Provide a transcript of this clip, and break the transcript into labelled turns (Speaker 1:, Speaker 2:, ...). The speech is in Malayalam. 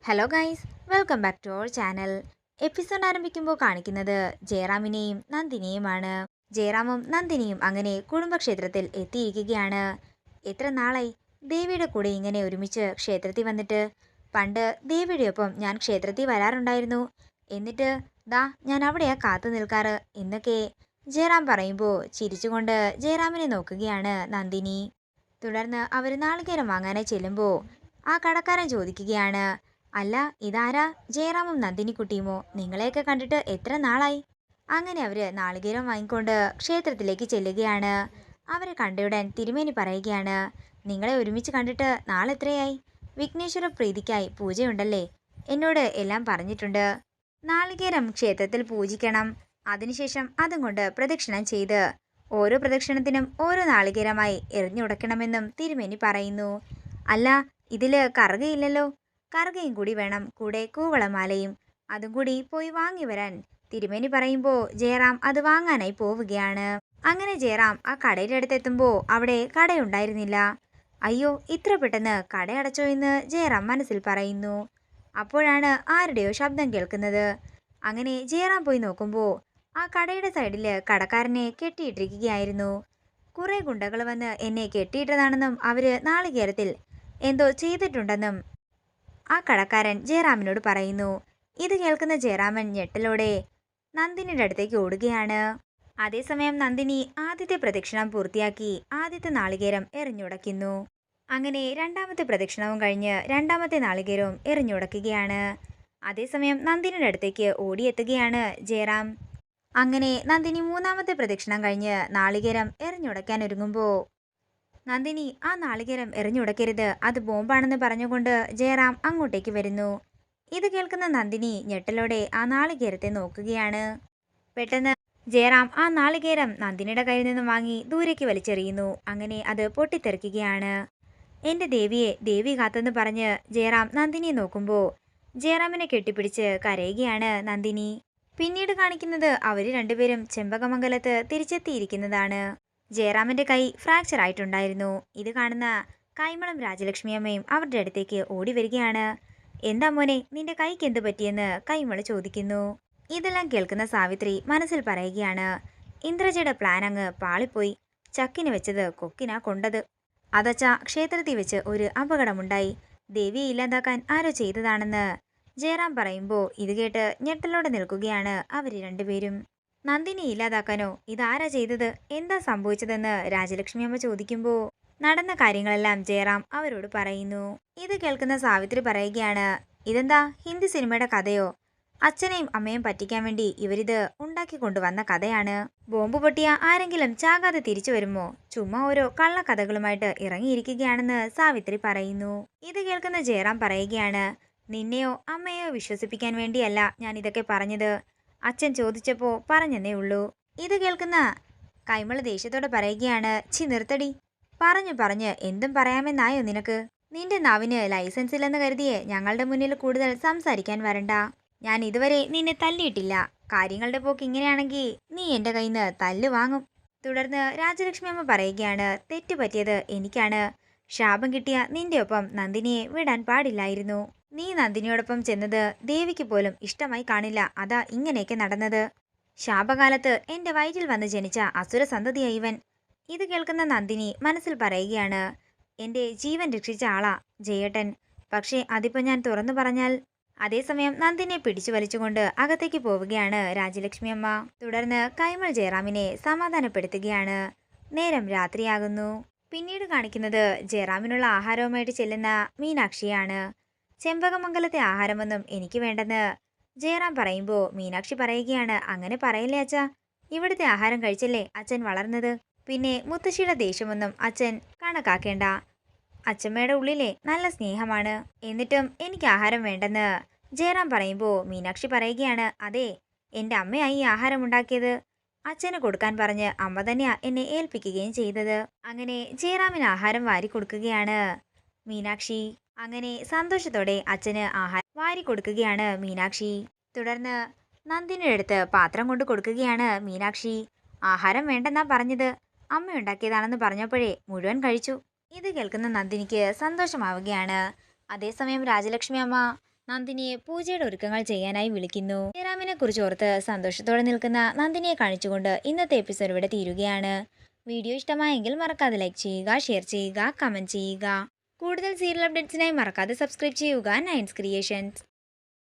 Speaker 1: Hello guys, welcome back to our channel. Episode ആരംഭിക്കുമ്പോൾ കാണിക്കുന്നത് ജയറാമിനെയും നന്ദിനിയുമാണ്. ജയറാമും നന്ദിനിയും അങ്ങനെ കുടുംബക്ഷേത്രത്തിൽ എത്തിയിരിക്കുകയാണ്. എത്ര നാളായി ദേവിയുടെ കൂടെ ഇങ്ങനെ ഒരുമിച്ച് ക്ഷേത്രത്തിൽ വന്നിട്ട്. പണ്ട് ദേവിയുടെ ഒപ്പം ഞാൻ ക്ഷേത്രത്തിൽ വരാറുണ്ടായിരുന്നു. എന്നിട്ട് ദാ ഞാൻ അവിടെയാ കാത്തു നിൽക്കാറ് എന്നൊക്കെ ജയറാം പറയുമ്പോൾ ചിരിച്ചുകൊണ്ട് ജയറാമിനെ നോക്കുകയാണ് നന്ദിനി. തുടർന്ന് അവർ നാളികേരം വാങ്ങാനായി ചെല്ലുമ്പോൾ ആ കടക്കാരൻ ചോദിക്കുകയാണ്, അല്ല ഇതാരാ, ജയറാമും നന്ദിനിക്കുട്ടിയുമോ? നിങ്ങളെയൊക്കെ കണ്ടിട്ട് എത്ര നാളായി? അങ്ങനെ അവര് നാളികേരം വാങ്ങിക്കൊണ്ട് ക്ഷേത്രത്തിലേക്ക് ചെല്ലുകയാണ്. അവരെ കണ്ടയുടൻ തിരുമേനി പറയുകയാണ്, നിങ്ങളെ ഒരുമിച്ച് കണ്ടിട്ട് നാളെത്രയായി? വിഘ്നേശ്വര പ്രീതിക്കായി പൂജയുണ്ടല്ലേ? എന്നോട് എല്ലാം പറഞ്ഞിട്ടുണ്ട്. നാളികേരം ക്ഷേത്രത്തിൽ പൂജിക്കണം. അതിനുശേഷം അതും കൊണ്ട് പ്രദക്ഷിണം ചെയ്ത് ഓരോ പ്രദക്ഷിണത്തിനും ഓരോ നാളികേരമായി എറിഞ്ഞുടക്കണമെന്നും തിരുമേനി പറയുന്നു. അല്ല, ഇതില് കറുകയില്ലല്ലോ? കറുകയും കൂടി വേണം, കൂടെ കൂവളമാലയും. അതും കൂടി പോയി വാങ്ങി വരാൻ തിരുമേനി പറയുമ്പോൾ ജയറാം അത് വാങ്ങാനായി പോവുകയാണ്. അങ്ങനെ ജയറാം ആ കടയുടെ അടുത്തെത്തുമ്പോൾ അവിടെ കടയുണ്ടായിരുന്നില്ല. അയ്യോ, ഇത്ര പെട്ടെന്ന് കടയടച്ചോ എന്ന് ജയറാം മനസ്സിൽ പറയുന്നു. അപ്പോഴാണ് ആരുടെയോ ശബ്ദം കേൾക്കുന്നത്. അങ്ങനെ ജയറാം പോയി നോക്കുമ്പോൾ ആ കടയുടെ സൈഡിൽ കടക്കാരനെ കെട്ടിയിട്ടിരിക്കുകയായിരുന്നു. കുറെ ഗുണ്ടകൾ വന്ന് എന്നെ കെട്ടിയിട്ടതാണെന്നും അവര് നാളികേരത്തിൽ എന്തോ ചെയ്തിട്ടുണ്ടെന്നും ആ കടക്കാരൻ ജയറാമിനോട് പറയുന്നു. ഇത് കേൾക്കുന്ന ജയറാമൻ ഞെട്ടലോടെ നന്ദിനിയുടെ അടുത്തേക്ക് ഓടുകയാണ്. അതേസമയം നന്ദിനി ആദ്യത്തെ പ്രദക്ഷിണം പൂർത്തിയാക്കി ആദ്യത്തെ നാളികേരം എറിഞ്ഞുടയ്ക്കുന്നു. അങ്ങനെ രണ്ടാമത്തെ പ്രദക്ഷിണവും കഴിഞ്ഞ് രണ്ടാമത്തെ നാളികേരവും എറിഞ്ഞുടയ്ക്കുകയാണ്. അതേസമയം നന്ദിനിയുടെ അടുത്തേക്ക് ഓടിയെത്തുകയാണ് ജയറാം. അങ്ങനെ നന്ദിനി മൂന്നാമത്തെ പ്രദക്ഷിണം കഴിഞ്ഞ് നാളികേരം എറിഞ്ഞുടയ്ക്കാൻ ഒരുങ്ങുമ്പോൾ നന്ദിനി ആ നാളികേരം എറിഞ്ഞുടക്കരുത്, അത് ബോംബാണെന്ന് പറഞ്ഞുകൊണ്ട് ജയറാം അങ്ങോട്ടേക്ക് വരുന്നു. ഇത് കേൾക്കുന്ന നന്ദിനി ഞെട്ടലോടെ ആ നാളികേരത്തെ നോക്കുകയാണ്. പെട്ടെന്ന് ജയറാം ആ നാളികേരം നന്ദിനിയുടെ കയ്യിൽ നിന്നും വാങ്ങി ദൂരേക്ക് വലിച്ചെറിയുന്നു. അങ്ങനെ അത് പൊട്ടിത്തെറിക്കുകയാണ്. എൻ്റെ ദേവിയെ ദേവി കാത്തെന്ന് പറഞ്ഞ് ജയറാം നന്ദിനിയെ നോക്കുമ്പോൾ ജയറാമിനെ കെട്ടിപ്പിടിച്ച് കരയുകയാണ് നന്ദിനി. പിന്നീട് കാണിക്കുന്നത് അവർ രണ്ടുപേരും ചെമ്പകമംഗലത്ത് തിരിച്ചെത്തിയിരിക്കുന്നതാണ്. ജയറാമിന്റെ കൈ ഫ്രാക്ചർ ആയിട്ടുണ്ടായിരുന്നു. ഇത് കാണുന്ന കൈമളം രാജലക്ഷ്മിയമ്മയും അവരുടെ അടുത്തേക്ക് ഓടി വരികയാണ്. എന്താ മോനെ, നിന്റെ കൈക്ക് എന്ത് പറ്റിയെന്ന് കൈമള് ചോദിക്കുന്നു. ഇതെല്ലാം കേൾക്കുന്ന സാവിത്രി മനസ്സിൽ പറയുകയാണ്, ഇന്ദ്രജയുടെ പ്ലാൻ അങ്ങ് പാളിപ്പോയി. ചക്കിന് വെച്ചത് കൊക്കിനാ കൊണ്ടത്. അതച്ചാ, ക്ഷേത്രത്തിൽ വെച്ച് ഒരു അപകടമുണ്ടായി. ദേവിയെ ഇല്ലാതാക്കാൻ ആരോ ചെയ്തതാണെന്ന് ജയറാം പറയുമ്പോൾ ഇത് കേട്ട് ഞെട്ടലോടെ നിൽക്കുകയാണ് അവർ രണ്ടുപേരും. നന്ദിനി ഇല്ലാതാക്കാനോ? ഇതാരാ ചെയ്തത്? എന്താ സംഭവിച്ചതെന്ന് രാജലക്ഷ്മിയമ്മ ചോദിക്കുമ്പോൾ നടന്ന കാര്യങ്ങളെല്ലാം ജയറാം അവരോട് പറയുന്നു. ഇത് കേൾക്കുന്ന സാവിത്രി പറയുകയാണ്, ഇതെന്താ ഹിന്ദി സിനിമയുടെ കഥയോ? അച്ഛനെയും അമ്മയും പറ്റിക്കാൻ വേണ്ടി ഇവരിത് ഉണ്ടാക്കി കൊണ്ടുവന്ന കഥയാണ്. ബോംബ് പൊട്ടിയ ആരെങ്കിലും ചാകാതെ തിരിച്ചു വരുമോ? ചുമ്മാ ഓരോ കള്ളക്കഥകളുമായിട്ട് ഇറങ്ങിയിരിക്കുകയാണെന്ന് സാവിത്രി പറയുന്നു. ഇത് കേൾക്കുന്ന ജയറാം പറയുകയാണ്, നിന്നെയോ അമ്മയോ വിശ്വസിപ്പിക്കാൻ വേണ്ടിയല്ല ഞാൻ ഇതൊക്കെ പറഞ്ഞത്. അച്ഛൻ ചോദിച്ചപ്പോൾ പറഞ്ഞെന്നേ ഉള്ളൂ. ഇത് കേൾക്കുന്ന കൈമള് ദേഷ്യത്തോടെ പറയുകയാണ്, നിർത്തടി. പറഞ്ഞു എന്തും പറയാമെന്നായോ നിനക്ക്? നിന്റെ നാവിന് ലൈസൻസ് ഇല്ലെന്ന് കരുതിയേ ഞങ്ങളുടെ മുന്നിൽ കൂടുതൽ സംസാരിക്കാൻ വരണ്ട. ഞാൻ ഇതുവരെ നിന്നെ തല്ലിയിട്ടില്ല. കാര്യങ്ങളുടെ പോക്ക് ഇങ്ങനെയാണെങ്കിൽ നീ എൻ്റെ കയ്യിൽ നിന്ന് തല്ലു വാങ്ങും. തുടർന്ന് രാജലക്ഷ്മി അമ്മ പറയുകയാണ്, തെറ്റ് പറ്റിയത് എനിക്കാണ്. ശാപം കിട്ടിയ നിന്റെ ഒപ്പം നന്ദിനിയെ വിടാൻ പാടില്ലായിരുന്നു. നീ നന്ദിനിയോടൊപ്പം ചെന്നത് ദേവിക്ക് പോലും ഇഷ്ടമായി കാണില്ല. അതാ ഇങ്ങനെയൊക്കെ നടന്നത്. ശാപകാലത്ത് എൻ്റെ വയറ്റിൽ വന്ന് ജനിച്ച അസുര സന്തതിയായി ഇവൻ. ഇത് കേൾക്കുന്ന നന്ദിനി മനസ്സിൽ പറയുകയാണ്, എൻ്റെ ജീവൻ രക്ഷിച്ച ആളാ ജയേട്ടൻ. പക്ഷേ അതിപ്പോൾ ഞാൻ തുറന്നു പറഞ്ഞാൽ. അതേസമയം നന്ദിനിയെ പിടിച്ചു വലിച്ചുകൊണ്ട് അകത്തേക്ക് പോവുകയാണ് രാജലക്ഷ്മി അമ്മ. തുടർന്ന് കൈമൾ ജയറാമിനെ സമാധാനപ്പെടുത്തുകയാണ്. നേരം രാത്രിയാകുന്നു. പിന്നീട് കാണിക്കുന്നത് ജയറാമിനുള്ള ആഹാരവുമായിട്ട് ചെല്ലുന്ന മീനാക്ഷിയാണ്. ചെമ്പകമംഗലത്തെ ആഹാരമൊന്നും എനിക്ക് വേണ്ടെന്ന് ജയറാം പറയുമ്പോൾ മീനാക്ഷി പറയുകയാണ്, അങ്ങനെ പറയല്ലേ അച്ഛാ. ഇവിടുത്തെ ആഹാരം കഴിച്ചല്ലേ അച്ഛൻ വളർന്നത്. പിന്നെ മുത്തശ്ശിയുടെ ദേഷ്യമൊന്നും അച്ഛൻ കണക്കാക്കേണ്ട. അച്ഛമ്മയുടെ ഉള്ളിലെ നല്ല സ്നേഹമാണ്. എന്നിട്ടും എനിക്ക് ആഹാരം വേണ്ടെന്ന് ജയറാം പറയുമ്പോൾ മീനാക്ഷി പറയുകയാണ്, അതെ, എൻ്റെ അമ്മയായി ഈ ആഹാരം ഉണ്ടാക്കിയത്. അച്ഛന് കൊടുക്കാൻ പറഞ്ഞ് അമ്മ തന്നെയാ എന്നെ ഏൽപ്പിക്കുകയും ചെയ്തത്. അങ്ങനെ ജയറാമിന് ആഹാരം വാരി കൊടുക്കുകയാണ് മീനാക്ഷി. അങ്ങനെ സന്തോഷത്തോടെ അച്ഛന് ആഹാരം വാരി കൊടുക്കുകയാണ് മീനാക്ഷി. തുടർന്ന് നന്ദിനിയുടെ അടുത്ത് പാത്രം കൊണ്ട് കൊടുക്കുകയാണ് മീനാക്ഷി. ആഹാരം വേണ്ടെന്നാ പറഞ്ഞത്, അമ്മ ഉണ്ടാക്കിയതാണെന്ന് പറഞ്ഞപ്പോഴേ മുഴുവൻ കഴിച്ചു. ഇത് കേൾക്കുന്ന നന്ദിനിക്ക് സന്തോഷമാവുകയാണ്. അതേസമയം രാജലക്ഷ്മി അമ്മ നന്ദിനിയെ പൂജയുടെ ഒരുക്കങ്ങൾ ചെയ്യാനായി വിളിക്കുന്നു. ജയറാമിനെ കുറിച്ച് ഓർത്ത് സന്തോഷത്തോടെ നിൽക്കുന്ന നന്ദിനിയെ കാണിച്ചുകൊണ്ട് ഇന്നത്തെ എപ്പിസോഡ് ഇവിടെ തീരുകയാണ്. വീഡിയോ ഇഷ്ടമായെങ്കിൽ മറക്കാതെ ലൈക്ക് ചെയ്യുക, ഷെയർ ചെയ്യുക, കമന്റ് ചെയ്യുക. കൂടുതൽ സീരിയൽ അപ്ഡേറ്റ്സിനായി മറക്കാതെ സബ്സ്ക്രൈബ് ചെയ്യുക നയൻസ് ക്രിയേഷൻസ്.